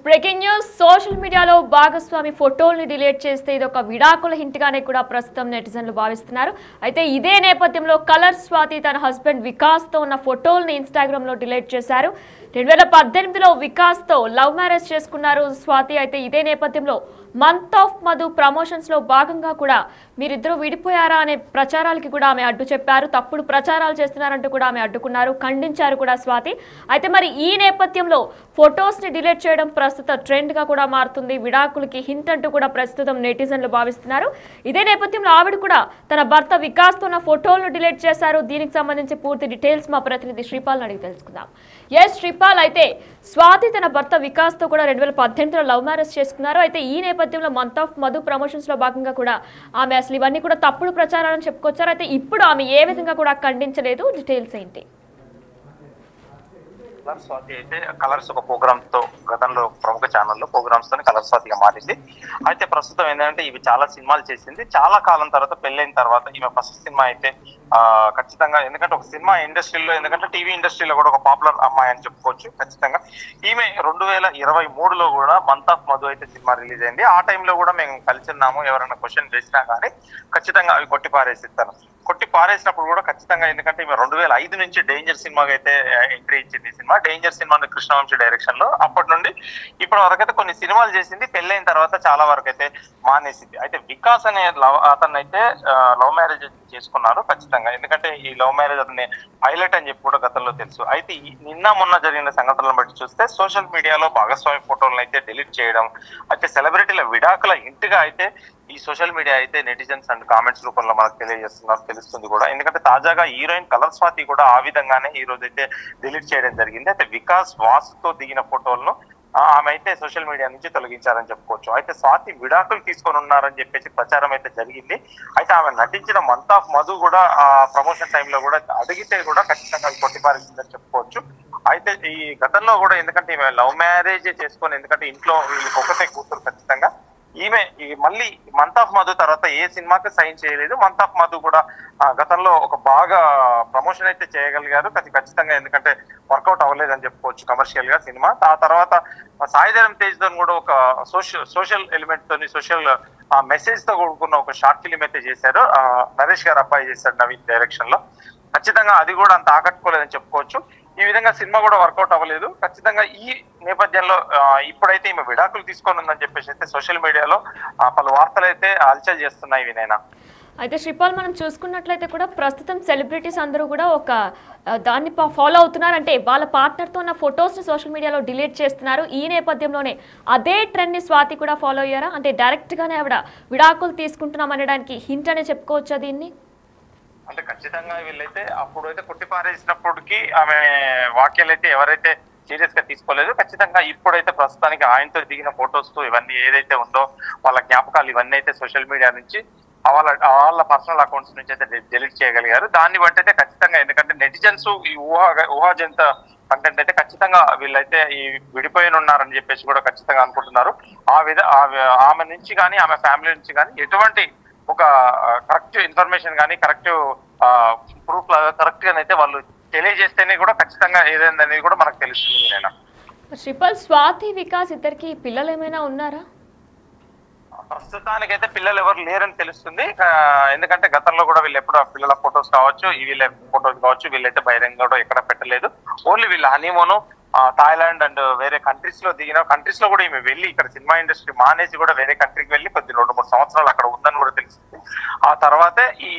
Breaking news social మీడియాలో భాగస్వామి ఫోటోల్ని delete చేస్తే ఇది ఒక విడాకుల హింట్ గానే కూడా ప్రస్తుతం నెటిజన్లు భావిస్తున్నారు. అయితే ఇదే నేపథ్యంలో కలర్ స్వాతి తన హస్బెండ్ వికాస్ తో ఉన్న ఫోటోల్ని ఇన్స్టాగ్రామ్ లో డిలీట్ చేశారు. 2018లో వికాస్ తో లవ్ మ్యారేజ్ చేసుకున్నారు స్వాతి. అయితే ఇదే నేపథ్యంలో మంత్ ఆఫ్ మధు ప్రమోషన్స్ లో భాగంగా కూడా మీరిద్దరూ విడిపోయారా అనే ప్రచారాలకి కూడా ఆమె అడ్డు చెప్పారు. తప్పుడు ప్రచారాలు చేస్తున్నారంటూ కూడా ఆమె అడ్డుకున్నారు, ఖండించారు కూడా స్వాతి. అయితే మరి ఈ నేపథ్యంలో ఫొటోస్ ని డిలీట్ చేయడం ప్రస్తుత ట్రెండ్ గా కూడా మారుతుంది. విడాకులకి హింట్ అంటూ కూడా ప్రస్తుతం నెటిజన్లు భావిస్తున్నారు. ఇదే నేపథ్యంలో ఆవిడ కూడా తన భర్త వికాస్ తో ఉన్న ఫోటోలను డిలీట్ చేశారు. దీనికి సంబంధించి పూర్తి డీటెయిల్స్ మా ప్రతినిధి శ్రీపాల్ అడిగి తెలుసుకుందాం. ఎస్ శ్రీపాల్, అయితే స్వాతి తన భర్త వికాస్ తో కూడా 2018లో లవ్ మ్యారేజ్ చేసుకున్నారు. అయితే ఈ నేపథ్యంలో మంత్ ఆఫ్ మధు ప్రమోషన్స్ లో భాగంగా కూడా ఆమె అసలు ఇవన్నీ కూడా తప్పుడు ప్రచారాలను చెప్పుకొచ్చారు. అయితే ఇప్పుడు ఆమె ఏ విధంగా కూడా ఖండించలేదు, డీటెయిల్స్ ఏంటి? కలర్ స్వాతి అయితే కలర్స్ ఒక ప్రోగ్రామ్ తో గతంలో ప్రముఖ ఛానల్లో ప్రోగ్రామ్స్ తో కలర్ స్వాతిగా మారింది. అయితే ప్రస్తుతం ఏంటంటే ఇవి చాలా సినిమాలు చేసింది. చాలా కాలం తర్వాత పెళ్ళైన తర్వాత ఈమె ఫస్ట్ సినిమా అయితే ఖచ్చితంగా, ఎందుకంటే ఒక సినిమా ఇండస్ట్రీలో, ఎందుకంటే టీవీ ఇండస్ట్రీలో కూడా ఒక పాపులర్ అమ్మాయి అని చెప్పుకోవచ్చు. ఖచ్చితంగా ఈమె 2023లో కూడా మంత్ ఆఫ్ మధు అయితే సినిమా రిలీజ్ అయింది. ఆ టైంలో కూడా మేము కలిసి ఉన్నాము. ఎవరైనా క్వశ్చన్ వేసినా కానీ ఖచ్చితంగా అవి కొట్టి పారేసిస్తాను. కొట్టి పారేసినప్పుడు కూడా ఖచ్చితంగా, ఎందుకంటే ఈమె 2005 నుంచి డేంజర్ సినిమాకి అయితే ఎంట్రీ ఇచ్చింది. Cinema danger cinema Krishna Vamsi direction లో. అప్పటి నుండి ఇప్పటి వరకు అయితే కొన్ని సినిమాలు చేసింది. పెళ్ళైన తర్వాత చాలా వరకు అయితే మానేసింది. అయితే వికాస్ అనే అతను అయితే లవ్ మ్యారేజ్ చేసుకున్నారు ఖచ్చితంగా. ఎందుకంటే ఈ లవ్ మ్యారేజ్ అతని హైలైట్ అని చెప్పి కూడా గతంలో తెలుసు. అయితే నిన్న మొన్న జరిగిన సంఘటనలను బట్టి చూస్తే సోషల్ మీడియాలో భాగస్వామి ఫోటోలను అయితే డిలీట్ చేయడం, అయితే సెలబ్రిటీల విడాకుల ఇంటిగా అయితే ఈ సోషల్ మీడియా అయితే నెటిజన్స్ అండ్ కామెంట్స్ రూపంలో మనకు తెలియజేస్తున్నారు, తెలుస్తుంది కూడా. ఎందుకంటే తాజాగా హీరోయిన్ కలర్ స్వాతి కూడా ఆ విధంగానే ఈ రోజు అయితే డిలీట్ చేయడం జరిగింది. అయితే వికాస్ వాసుతో దిగిన ఫోటోలను ఆమె అయితే సోషల్ మీడియా నుంచి తొలగించారని చెప్పుకోవచ్చు. అయితే స్వాతి విడాకులు తీసుకొని ఉన్నారని చెప్పేసి ప్రచారం అయితే జరిగింది. అయితే ఆమె నటించిన మంత్ ఆఫ్ మధు కూడా ఆ ప్రమోషన్ టైంలో కూడా అడిగితే కూడా ఖచ్చితంగా కొట్టిపారేసిందని చెప్పుకోవచ్చు. అయితే ఈ గతంలో కూడా, ఎందుకంటే ఈమె లవ్ మ్యారేజ్ చేసుకొని, ఎందుకంటే ఇంట్లో వీళ్ళకి ఒకటే కూతురు ఖచ్చితంగా, ఈమె మళ్ళీ మంత్ ఆఫ్ మధు తర్వాత ఏ సినిమాకి సైన్ చేయలేదు. మంత్ ఆఫ్ మధు కూడా గతంలో ఒక బాగా ప్రమోషన్ అయితే చేయగలిగారు ఖచ్చితంగా, ఎందుకంటే వర్కౌట్ అవ్వలేదని చెప్పుకోవచ్చు కమర్షియల్ గా సినిమా. ఆ తర్వాత సాయిధరం తేజ్ తో కూడా ఒక సోషల్ ఎలిమెంట్ తోని, సోషల్ మెసేజ్ తో కూడుకున్న ఒక షార్ట్ ఫిలిం అయితే చేశారు. నరేష్ గారు అబ్బాయి చేశారు నవీన్ డైరెక్షన్ లో. ఖచ్చితంగా అది కూడా అంత ఆకట్టుకోలేదని చెప్పుకోవచ్చు. ఈ విధంగా సినిమా కూడా వర్కౌట్ అవ్వలేదు. ఖచ్చితంగా ఈ నేపథ్యంలో ఇప్పుడైతే ఈమె విడాకులు తీసుకొని ఉందని చెప్పేసి అయితే సోషల్ మీడియాలో పలు వార్తలు అయితే హల్చల్ చేస్తున్నాయి వినైనా. అయితే శ్రీపాల్, మనం చూసుకున్నట్లయితే కూడా ప్రస్తుతం సెలబ్రిటీస్ అందరూ కూడా ఒక దాన్ని ఫాలో అవుతున్నారు. అంటే వాళ్ళ పార్ట్నర్తో ఉన్న ఫొటోస్ని సోషల్ మీడియాలో డిలీట్ చేస్తున్నారు. ఈ నేపథ్యంలోనే అదే ట్రెండ్ని స్వాతి కూడా ఫాలో అయ్యారా? అంటే డైరెక్ట్గానే ఆవిడ విడాకులు తీసుకుంటున్నాం అనడానికి హింట్ అనే చెప్పుకోవచ్చా దీన్ని? అంటే ఖచ్చితంగా వీళ్ళైతే అప్పుడైతే కొట్టిపారేసినప్పటికీ ఆమె వాక్యాలు అయితే ఎవరైతే సీరియస్ గా తీసుకోలేదు. ఖచ్చితంగా ఇప్పుడైతే ప్రస్తుతానికి ఆయనతో దిగిన ఫొటోస్ ఇవన్నీ ఏదైతే ఉందో వాళ్ళ జ్ఞాపకాలు ఇవన్నీ అయితే సోషల్ మీడియా నుంచి వాళ్ళ పర్సనల్ అకౌంట్స్ నుంచి అయితే డిలీట్ చేయగలిగారు. దాన్ని బట్టి అయితే ఖచ్చితంగా, ఎందుకంటే నెటిజన్స్ ఈ ఊహాజంత కంటెంట్ అయితే ఖచ్చితంగా వీళ్ళైతే ఈ విడిపోయిన ఉన్నారని చెప్పేసి కూడా ఖచ్చితంగా అనుకుంటున్నారు. ఆమె నుంచి కానీ ఆమె ఫ్యామిలీ నుంచి కానీ ఎటువంటి ఒక కరెక్ట్ ఇన్ఫర్మేషన్ కానీ కరెక్ట్ ప్రూఫ్ కరెక్ట్ గా అయితే వాళ్ళు తెలియజేస్తేనే కూడా ఖచ్చితంగా ఏదైందనేది కూడా మనకు తెలుస్తుంది. నేను శ్రీపాల్, స్వాతి వికాస్ ఇద్దరికి పిల్లలు ఏమైనా ఉన్నారా? ప్రస్తుతానికైతే పిల్లలు ఎవరు లేరని తెలుస్తుంది. ఎందుకంటే గతంలో కూడా వీళ్ళు ఎప్పుడు పిల్లల ఫొటోస్ కావచ్చు, వీళ్ళ ఫొటోస్ కావచ్చు, వీళ్ళైతే బహిరంగ కూడా ఎక్కడ పెట్టలేదు. ఓన్లీ వీళ్ళ హనీమూన్ థాయిలాండ్ అండ్ వేరే కంట్రీస్ లో దిగిన కంట్రీస్ లో కూడా ఈమె వెళ్ళి ఇక్కడ సినిమా ఇండస్ట్రీ మానేసి కూడా వేరే కంట్రీకి వెళ్ళి 2-3 సంవత్సరాలు అక్కడ ఉందని కూడా తెలుస్తుంది. ఆ తర్వాతే ఈ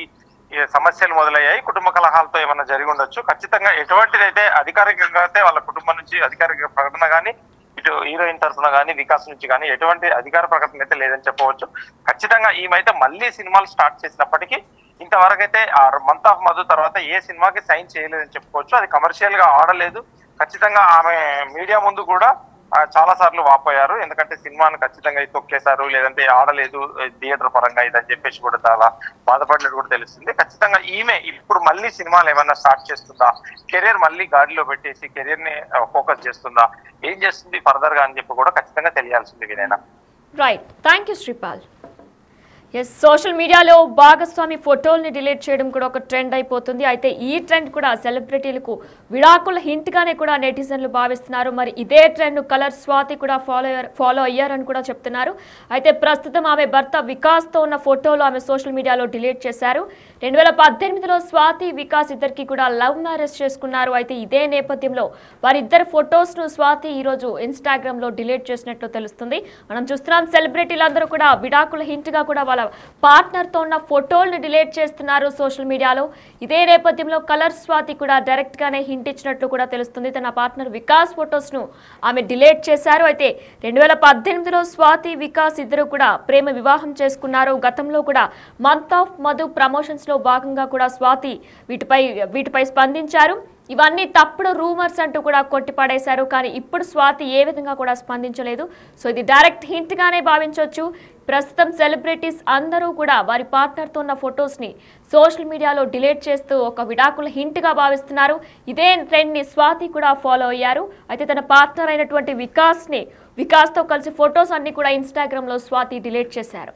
సమస్యలు మొదలయ్యాయి. కుటుంబ కలహాలతో ఏమన్నా జరిగి ఉండొచ్చు. ఖచ్చితంగా ఎటువంటిదైతే అధికారికంగా అయితే వాళ్ళ కుటుంబం నుంచి అధికారిక ప్రకటన కానీ, ఇటు హీరోయిన్ తరఫున కానీ వికాస్ నుంచి కానీ ఎటువంటి అధికార ప్రకటన అయితే లేదని చెప్పవచ్చు. ఖచ్చితంగా ఈమెయితే మళ్ళీ సినిమాలు స్టార్ట్ చేసినప్పటికీ ఇంతవరకు అయితే మంత్ ఆఫ్ మధు తర్వాత ఏ సినిమాకి సైన్ చేయలేదని చెప్పుకోవచ్చు. అది కమర్షియల్ గా ఆడలేదు. ఖచ్చితంగా ఆమె మీడియా ముందు కూడా చాలా సార్లు వాపోయారు. ఎందుకంటే సినిమాను ఖచ్చితంగా తొక్కేశారు, లేదంటే ఆడలేదు థియేటర్ పరంగా ఇదని చెప్పేసి కూడా చాలా బాధపడినట్టు కూడా తెలుస్తుంది. ఖచ్చితంగా ఈమె ఇప్పుడు మళ్ళీ సినిమాలు ఏమన్నా స్టార్ట్ చేస్తుందా, కెరీర్ మళ్ళీ గాడిలో పెట్టేసి కెరీర్ ని ఫోకస్ చేస్తుందా, ఏం చేస్తుంది ఫర్దర్ గా అని చెప్పి కూడా ఖచ్చితంగా తెలియాల్సింది వినైనా. Right, thank you Sripal. Yes, social మీడియాలో భాగస్వామి ఫోటోల్ని డిలీట్ చేయడం కూడా ఒక ట్రెండ్ అయిపోతుంది. అయితే ఈ ట్రెండ్ కూడా సెలబ్రిటీలకు విడాకుల హింట్ గానే కూడా నెటిజన్లు భావిస్తున్నారు. మరి ఇదే ట్రెండ్ కలర్ స్వాతి కూడా ఫాలో అయ్యారని కూడా చెప్తున్నారు. అయితే ప్రస్తుతం ఆమె భర్త వికాస్ తో ఉన్న ఫోటోలు ఆమె సోషల్ మీడియాలో డిలీట్ చేశారు. 2018లో స్వాతి వికాస్ ఇద్దరికి కూడా లవ్ మ్యారేజ్ చేసుకున్నారు. అయితే ఇదే నేపథ్యంలో వారిద్దరు ఫొటోస్ ను స్వాతి ఈ రోజు ఇన్స్టాగ్రామ్ లో డిలీట్ చేసినట్లు తెలుస్తుంది. మనం చూస్తున్నాం సెలబ్రిటీలందరూ కూడా విడాకుల హింట్ గా కూడా వాళ్ళ పార్ట్నర్ తో ఉన్న ఫోటోల్ని డిలీట్ చేస్తున్నారు సోషల్ మీడియాలో. ఇదే నేపథ్యంలో కలర్ స్వాతి కూడా డైరెక్ట్ గానే హింట్ ఇచ్చినట్లు కూడా తెలుస్తుంది. తన పార్ట్నర్ వికాస్ ఫొటోస్ ను ఆమె డిలీట్ చేశారు. అయితే 2018లో స్వాతి వికాస్ ఇద్దరు కూడా ప్రేమ వివాహం చేసుకున్నారు. గతంలో కూడా మంత్ ఆఫ్ మధు ప్రమోషన్స్ లో భాగంగా కూడా స్వాతి వీటిపై స్పందించారు. ఇవన్నీ తప్పుడు రూమర్స్ అంటూ కూడా కొట్టిపడేశారు. కానీ ఇప్పుడు స్వాతి ఏ విధంగా కూడా స్పందించలేదు. సో ఇది డైరెక్ట్ హింట్ గానే భావించవచ్చు. ప్రస్తుతం సెలబ్రిటీస్ అందరూ కూడా వారి పార్ట్నర్తో ఉన్న ఫొటోస్ని సోషల్ మీడియాలో డిలీట్ చేస్తూ ఒక విడాకుల హింట్గా భావిస్తున్నారు. ఇదే ట్రెండ్ని స్వాతి కూడా ఫాలో అయ్యారు. అయితే తన పార్ట్నర్ అయినటువంటి వికాస్తో కలిసి ఫొటోస్ అన్ని కూడా ఇన్స్టాగ్రామ్లో స్వాతి డిలీట్ చేశారు.